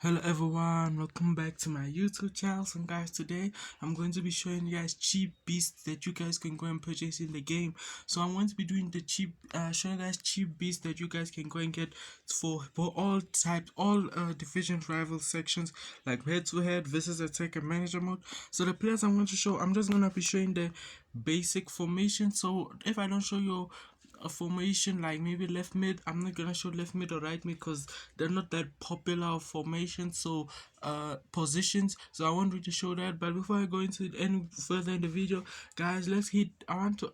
Hello everyone, welcome back to my YouTube channel. So guys, today I'm going to be showing you guys cheap beasts that you guys can go and purchase in the game. So I'm going to be doing the showing you guys cheap beasts that you guys can go and get for all types, all division rival sections like head to head, versus attack and manager mode. So the players I'm going to show, I'm just going to be showing the basic formation. So if I don't show you a formation like maybe left mid, I'm not gonna show left mid or right mid because they're not that popular of formations, so positions, so I won't really show that. But before I go into any further in the video, guys, I want to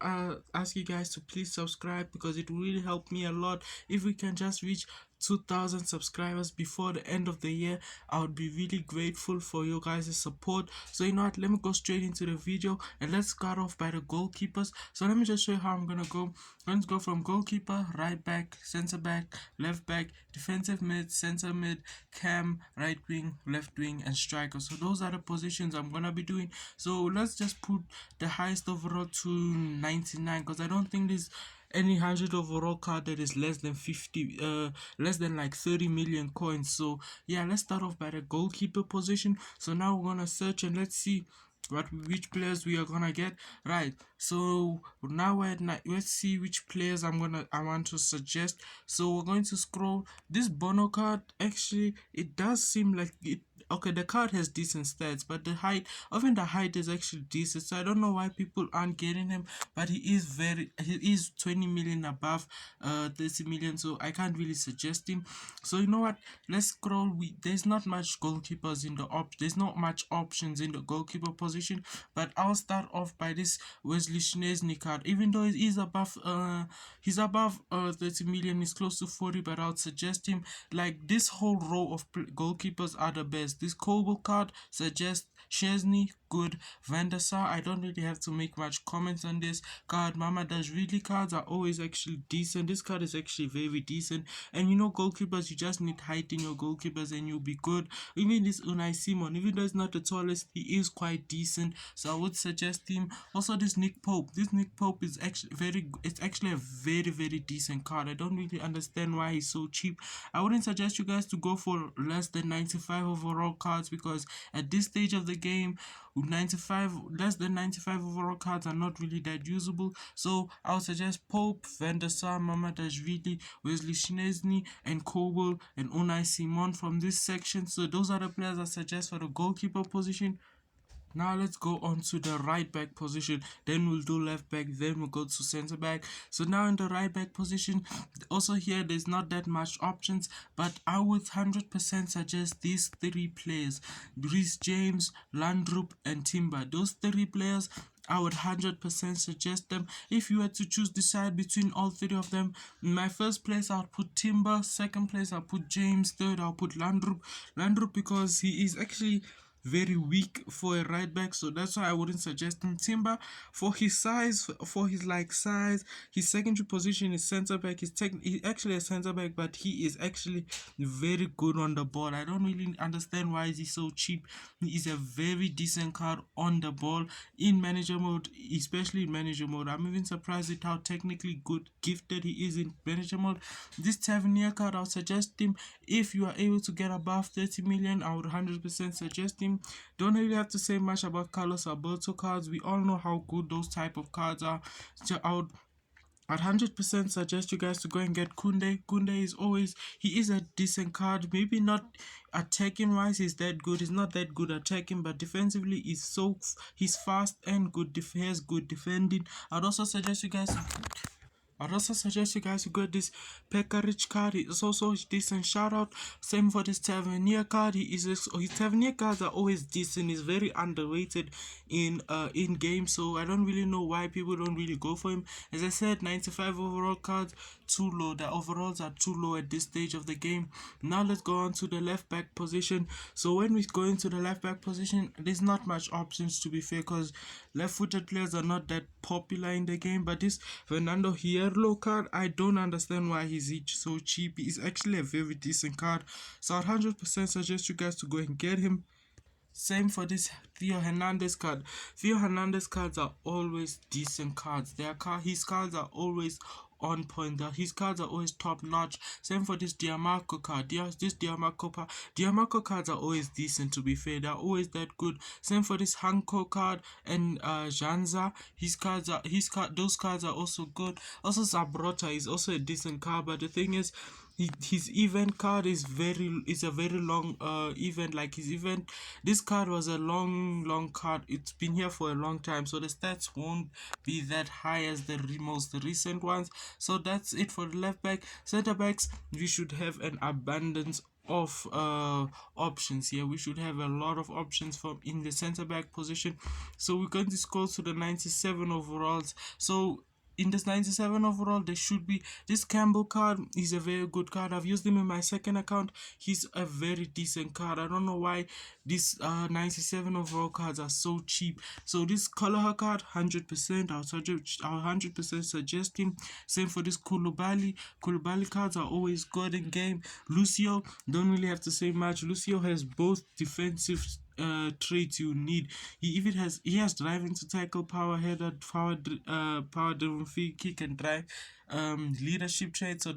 ask you guys to please subscribe because it will really help me a lot. If we can just reach 2,000 subscribers before the end of the year, I would be really grateful for your guys' support. So you know what, let me go straight into the video and let's start off by the goalkeepers. So let me just show you how I'm gonna go. I'm going to go from goalkeeper, right back, center back, left back, defensive mid, center mid, cam, right wing, left wing, and striker. So those are the positions I'm gonna be doing. So let's just put the highest overall to 99 because I don't think there's any 100 overall card that is less than 50 less than like 30 million coins. So yeah, let's start off by the goalkeeper position. So now we're gonna search and let's see which players we are gonna get. Right, so now we're at let's see which players I want to suggest. So we're going to scroll. This Bono card, actually it does seem like it. Okay, the card has decent stats, but the height is actually decent. So I don't know why people aren't getting him, but he is 20 million above 30 million, so I can't really suggest him. So you know what, let's scroll. There's not much goalkeepers in there's not much options in the goalkeeper position, but I'll start off by this Wesley Szczesny card. Even though he's above 30 million, he's close to 40, but I'll suggest him. Like, this whole row of goalkeepers are the best. This Kobo card suggests Szczesny, good. Van der Sar, I don't really have to make much comments on this card. Mama Does Really cards are always actually decent. This card is actually very decent. And you know, goalkeepers, you just need height in your goalkeepers and you'll be good. Even this Unai Simon, even though he's not the tallest, he is quite decent. So I would suggest him. Also, this Nick Pope. This Nick Pope is actually it's actually a very decent card. I don't really understand why he's so cheap. I wouldn't suggest you guys to go for less than 95 overall cards because at this stage of the game, 95 less than 95 overall cards are not really that usable. So I would suggest Pope, Van der Sar, Mamadashvili, Wesley Szczesny, and Kobel and Unai Simon from this section. So those are the players I suggest for the goalkeeper position. Now let's go on to the right back position, then we'll do left back, then we'll go to center back. So now in the right back position, also here there's not that much options, but I would 100% suggest these three players: Reece James, Landrup, and Timber. Those three players, I would 100% suggest them. If you had to decide between all three of them, in my first place I'll put Timber, second place I'll put James, third I'll put Landrup because he is actually very weak for a right back, so that's why I wouldn't suggest him. Timber, for his size, his secondary position is center back. He's actually a center back, but he is actually very good on the ball. I don't really understand why is he so cheap. He is a very decent card on the ball in manager mode, especially in manager mode. I'm even surprised at how technically good gifted he is in manager mode. This Tavernier card, I'll suggest him. If you are able to get above 30 million, I would 100% suggest him. Don't really have to say much about Carlos Alberto cards. We all know how good those type of cards are. So I'd 100% suggest you guys to go and get Kunde. Kunde he is a decent card. Maybe not attacking wise he's that good. He's not that good attacking, but defensively he's fast and good. He has good defending. I'd also suggest you guys to get this Pekaric card. It's also a decent shout out. Same for this Tavernier card. His Tavernier cards are always decent. He's very underrated in game. So I don't really know why people don't really go for him. As I said, 95 overall cards, too low. The overalls are too low at this stage of the game. Now let's go on to the left back position. So when we go into the left back position, there's not much options, to be fair, because left-footed players are not that popular in the game. But this Fernando Hierro card, I don't understand why he's so cheap. He's actually a very decent card, so I'd 100% suggest you guys to go and get him. Same for this Theo Hernandez card. Theo Hernandez cards are always decent cards. His cards are always on point. His cards are always top notch. Same for this Diamarco card. This Diamarco cards are always decent, to be fair. They're always that good. Same for this Hanko card and Janza. Those cards are also good. Also Zabrota is also a decent card, but the thing is, his event card is a very long event. Like his event, this card was a long card. It's been here for a long time, so the stats won't be that high as the most recent ones. So that's it for the left back. Center backs, we should have an abundance of options here. We should have a lot of options from in the center back position. So we're going to scroll to the 97 overalls. So in this 97 overall, there should be this Campbell card. Is a very good card. I've used him in my second account. He's a very decent card. I don't know why these 97 overall cards are so cheap. So this Color card, 100%. I'll 100% suggest him. Same for this Koulibaly. Koulibaly cards are always good in game. Lucio, don't really have to say much. Lucio has both defensive traits you need. He has driving to tackle, power header, power driven free kick, and drive leadership traits.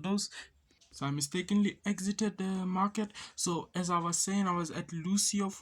So I mistakenly exited the market. So as I was saying, I was at Lucio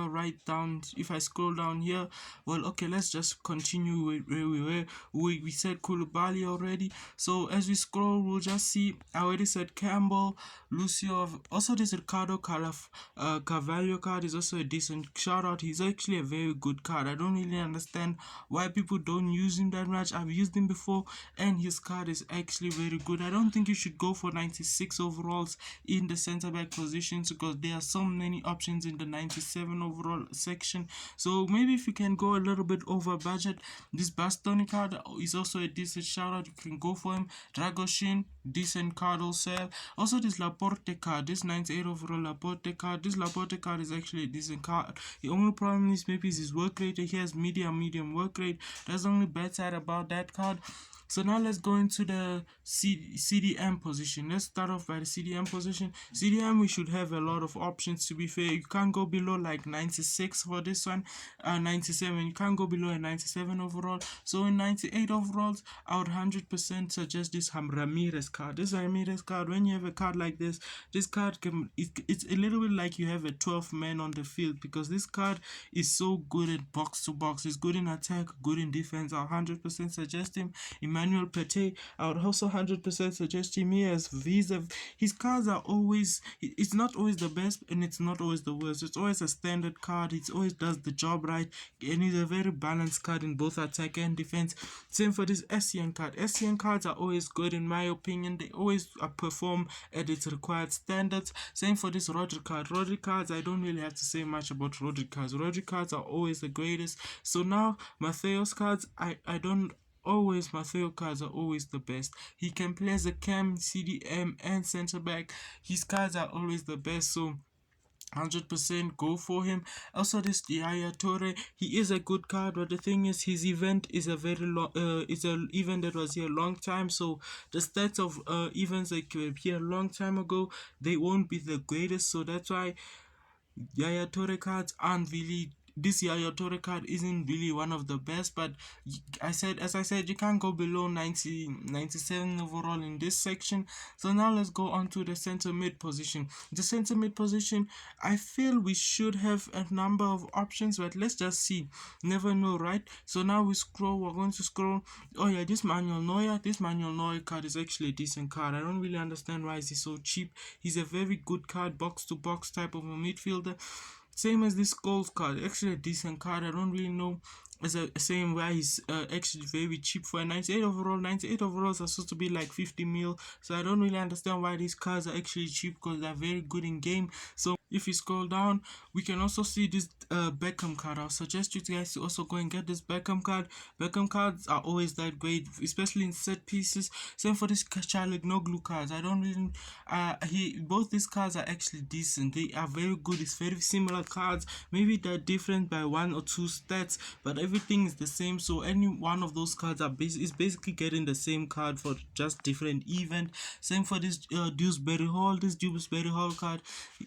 right down. If I scroll down here, well, okay, let's just continue where we were. We said Koulibaly already. So as we scroll, we'll just see. I already said Campbell, Lucio. Also, this Ricardo Carvalho card is also a decent shout out. He's actually a very good card. I don't really understand why people don't use him that much. I've used him before, and his card is actually very good. I don't think you should go for 96 overalls in the center back positions, because there are so many options in the 97 overall section. So maybe if you can go a little bit over budget, this Bastoni card is also a decent shout out. You can go for him. Dragoshin, decent card also. Also this Laporte card, this 98 overall Laporte card. This Laporte card is actually a decent card. The only problem is maybe his work rate. He has medium work rate. That's the only bad side about that card. So now let's go into the CDM position. Let's start off by the CDM position. CDM, we should have a lot of options, to be fair. You can't go below like 96 for this one. 97, you can't go below a 97 overall. So in 98 overalls, I would 100% suggest this Ramirez card. This Ramirez card, when you have a card like this card it's a little bit like you have a 12 man on the field, because this card is so good at box to box. It's good in attack, good in defense. I'll 100% suggest him. Emmanuel Pete, I would also 100% suggest him here as Visa. His cards are always, it's not always the best and it's not always the worst. It's always a standard card. It always does the job right, and it's a very balanced card in both attack and defense. Same for this SCN card. SCN cards are always good in my opinion. They always perform at its required standards. Same for this Rodri card. Rodri cards, I don't really have to say much about Rodri cards. Rodri cards are always the greatest. So now Matheus cards, I don't always, Matteo cards are always the best. He can play as a cam, CDM, and center back. His cards are always the best. So 100% go for him. Also this Yaya Torre, he is a good card, but the thing is his event is a very long it's an event that was here a long time, so the stats of events that were here a long time ago, they won't be the greatest. So that's why Yaya Torre cards aren't really, this Yaya Torre card isn't really one of the best, but as I said, you can't go below 97 overall in this section. So now let's go on to the center mid position. The center mid position, I feel we should have a number of options, but let's just see. Never know, right? So now we're going to scroll. Oh yeah, this Manuel Neuer card is actually a decent card. I don't really understand why is he so cheap. He's a very good card, box to box type of a midfielder. Same as this gold card, actually a decent card. I don't really know as a same why he's actually very cheap for a 98 overall. 98 overalls are supposed to be like 50 mil, so I don't really understand why these cards are actually cheap, because they're very good in game. So if you scroll down, we can also see this Beckham card. I'll suggest you guys to also go and get this Beckham card. Beckham cards are always that great, especially in set pieces. Same for this Çalhanoğlu cards. I don't really both these cards are actually decent. They are very good. It's very similar cards. Maybe they're different by one or two stats, but everything is the same, so any one of those cards is basically getting the same card for just different event. Same for this Dewsbury Hall. This Dewsbury Hall card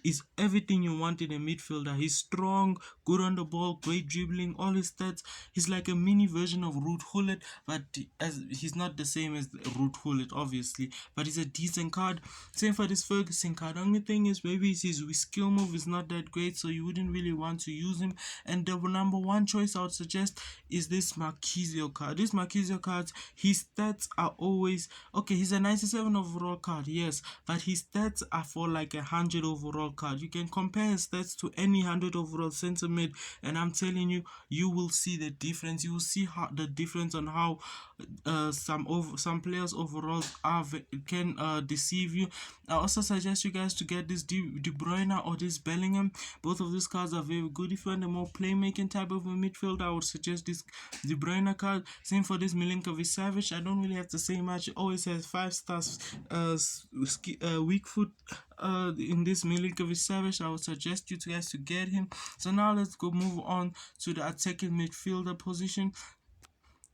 is everything you want in a midfielder. He's strong, good on the ball, great dribbling, all his stats. He's like a mini version of Ruud Gullit, but as he's not the same as Ruud Gullit, obviously, but he's a decent card. Same for this Ferguson card. Only thing is maybe his skill move is not that great, so you wouldn't really want to use him. And the number one choice I would suggest is this Marquisio card. This Marquisio card, his stats are always okay. He's a 97 overall card, yes, but his stats are for like 100 overall card. You can compare his stats to any 100 overall center mid, and I'm telling you, you will see the difference. You will see how the difference on how some players overall can deceive you. I also suggest you guys to get this De Bruyne or this Bellingham. Both of these cards are very good. If you want a more playmaking type of a midfielder, I would suggest this De Bruyne card. Same for this Milinkovic-Savic. I don't really have to say much. It always has 5 stars weak foot in this Milinkovic-Savic. I would suggest you guys to get him. So now let's go move on to the attacking midfielder position.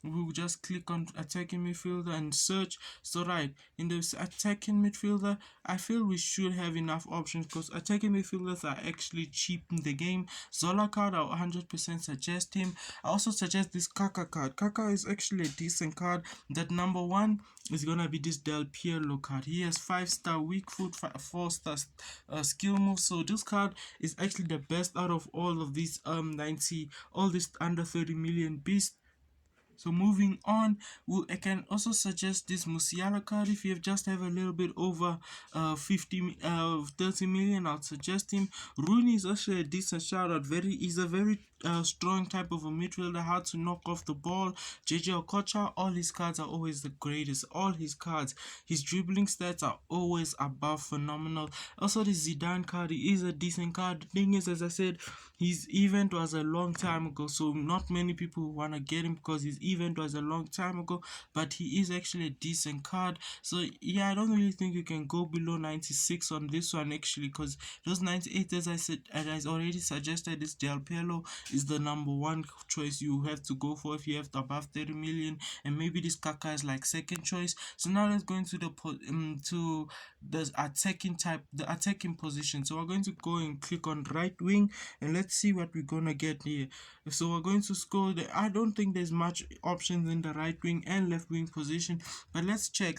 We will just click on attacking midfielder and search. So right, in this attacking midfielder, I feel we should have enough options because attacking midfielders are actually cheap in the game. Zola card, I 100% suggest him. I also suggest this Kaka card. Kaka is actually a decent card. That number one is gonna be this Del Piero card. He has 5-star weak foot, 4-star skill move. So this card is actually the best out of all of these 90, all this under 30 million beasts. So moving on, I can also suggest this Musiala card. If you just have a little bit over 30 million, I'd suggest him. Rooney is actually a decent shout out. He's a very strong type of a midfielder, hard to knock off the ball. JJ Okocha, all his cards are always the greatest. All his cards, his dribbling stats are always above phenomenal. Also, the Zidane card, he is a decent card. The thing is, as I said, his event was a long time ago, so not many people want to get him because his event was a long time ago, but he is actually a decent card. So yeah, I don't really think you can go below 96 on this one actually, because those 98, as I said, as I already suggested, this Del Piero is the number one choice you have to go for if you have above 30 million, and maybe this Kaka is like second choice. So now let's go into the attacking position. So we're going to go and click on right wing, and let's see what we're gonna get here. So we're going to score I don't think there's much options in the right wing and left wing position, but let's check.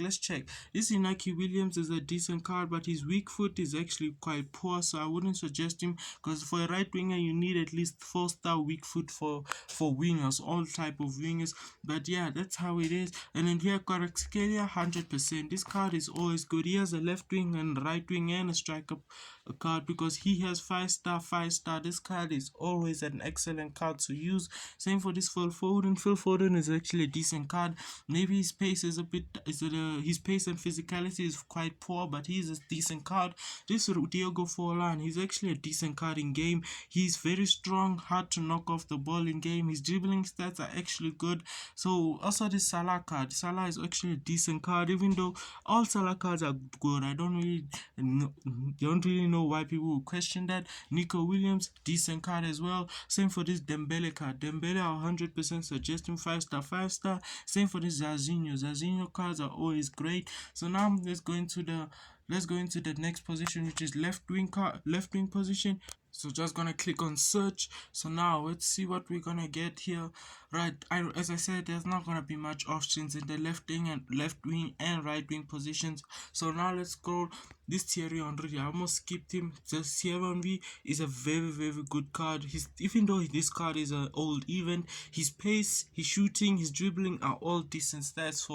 This Inaki Williams is a decent card, but his weak foot is actually quite poor, so I wouldn't suggest him, because for a right winger you need at least 4-star weak foot for wingers, all type of wingers. But yeah, that's how it is. And then here Kvaratskhelia, 100%. This card is always good. He has a left wing and right wing and a striker card because he has 5-star. This card is always an excellent card to use. Same for this Phil Foden. Phil Foden is actually a decent card. Maybe his pace is his pace and physicality is quite poor, but he's a decent card. This Diego Forlan, he's actually a decent card in game. He's very strong, hard to knock off the ball in game. His dribbling stats are actually good. So also this Salah card. Salah is actually a decent card, even though all Salah cards are good. I don't really know why people will question that. Nico Williams, decent card as well. Same for this Dembele card. Dembele, I 100% suggest him 5-star. Same for this Zazinho cards are always great. So now let's go into the next position, which is left wing position. So just gonna click on search. So now let's see what we're gonna get here. Right, as I said, there's not gonna be much options in the left wing and right wing positions. So now let's go. This Thierry Henry, I almost skipped him. The Thierry Henry is a very good card. Even though this card is an old event, his pace, his shooting, his dribbling are all decent stats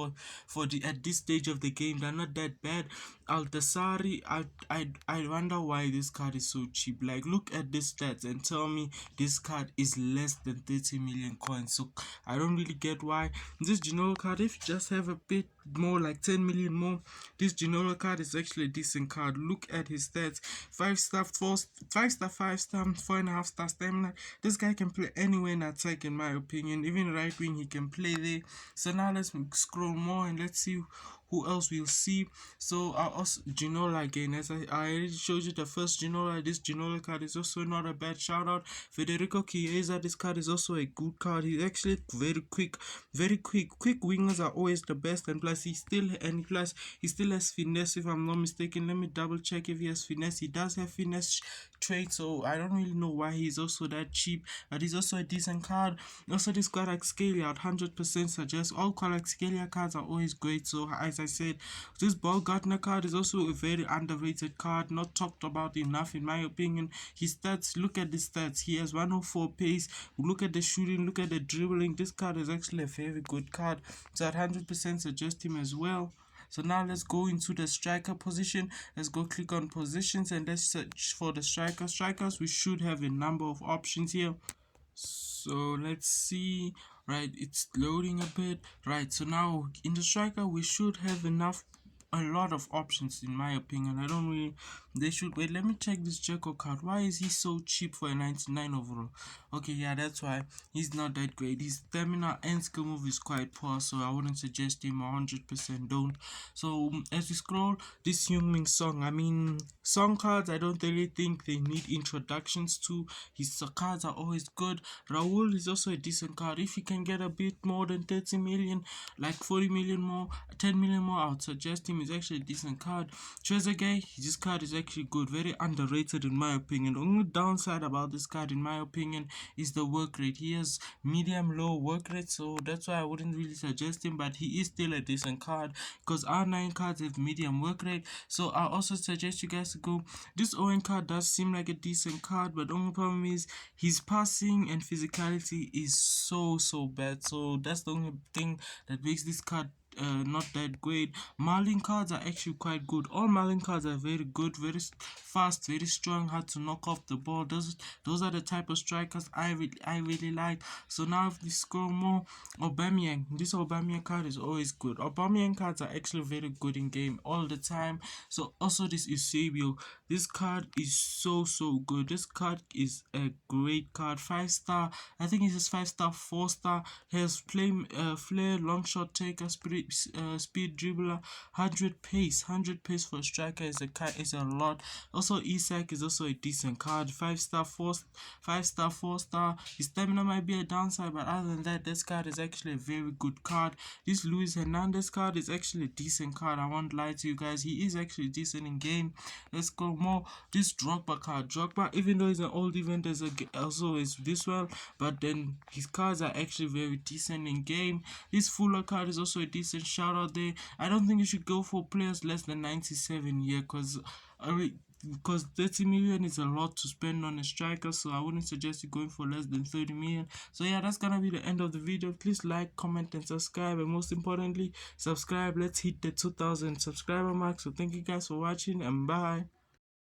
at this stage of the game. They're not that bad. Altasari, I wonder why this card is so cheap. Like, look at this stats and tell me this card is less than 30 million coins. So I don't really get why. This Ginola card, if you just have a bit more, like 10 million more, this Ginola card is actually a decent card. Look at his stats: 5-star, 5-star, 5-star, 4.5-star stamina. This guy can play anywhere in attack, in my opinion. Even right wing he can play there. So now let's scroll more and let's see who else we'll see. So I also Ginola again, as I already showed you the first Ginola. This Ginola card is also not a bad shout out. Federico Chiesa, this card is also a good card. He's actually very quick, very quick. Quick wingers are always the best, and plus he still has finesse, if I'm not mistaken. Let me double check if he has finesse. He does have finesse trait, so I don't really know why he's also that cheap, but he's also a decent card. Also, this Scalia at 100% suggests all Scalia cards are always great. So as I said, this Ball Gardner card is also a very underrated card, not talked about enough in my opinion. His stats, look at the stats. He has 104 pace. Look at the shooting, look at the dribbling. This card is actually a very good card, so I'd 100% suggest him as well. So now let's go into the striker position. Let's go click on positions and let's search for the strikers. We should have a number of options here. So let's see. Right, it's loading a bit. Right, so now in the striker we should have a lot of options in my opinion. I don't really, they should wait. Let me check this Jeko card. Why is he so cheap for a 99 overall? Okay, yeah, that's why he's not that great. His stamina and skill move is quite poor, so I wouldn't suggest him 100%. Don't. So as we scroll, this Youngmin Song, I mean, song cards I don't really think they need introductions to. His cards are always good. Raul is also a decent card. If you can get a bit more than 30 million, like 40 million more, 10 million more, I would suggest him. Is actually a decent card. Trezeguet, this card is actually good, very underrated in my opinion. The only downside about this card in my opinion is the work rate. He has medium low work rate, so that's why I wouldn't really suggest him, but he is still a decent card because R9 cards have medium work rate. So I also suggest you guys to go. This Owen card does seem like a decent card, but the only problem is his passing and physicality is so bad. So that's the only thing that makes this card not that great. Marlin cards are actually quite good. All Marlin cards are very good, very fast, very strong, hard to knock off the ball. Those are the type of strikers I really like. So now if we scroll more, Aubameyang. This Aubameyang card is always good. Aubameyang cards are actually very good in game all the time. So also this Eusebio. This card is so good. This card is a great card. 5-star. I think it's 5-star, 4-star. Has flair, long shot taker, speed dribbler, 100 pace. 100 pace for a striker is a lot. Also Isak is also a decent card. 5-star, 5-star, 4-star. His stamina might be a downside, but other than that, this card is actually a very good card. This Luis Hernandez card is actually a decent card. I won't lie to you guys. He is actually decent in game. Let's go more. This Drogba card. Drogba, even though he's an old event, also is this well, but then his cards are actually very decent in game. This Fuller card is also a decent shout out there. I don't think you should go for players less than 97 here because 30 million is a lot to spend on a striker, so I wouldn't suggest you going for less than 30 million. So yeah, that's gonna be the end of the video. Please like, comment and subscribe, and most importantly subscribe. Let's hit the 2000 subscriber mark. So thank you guys for watching and bye.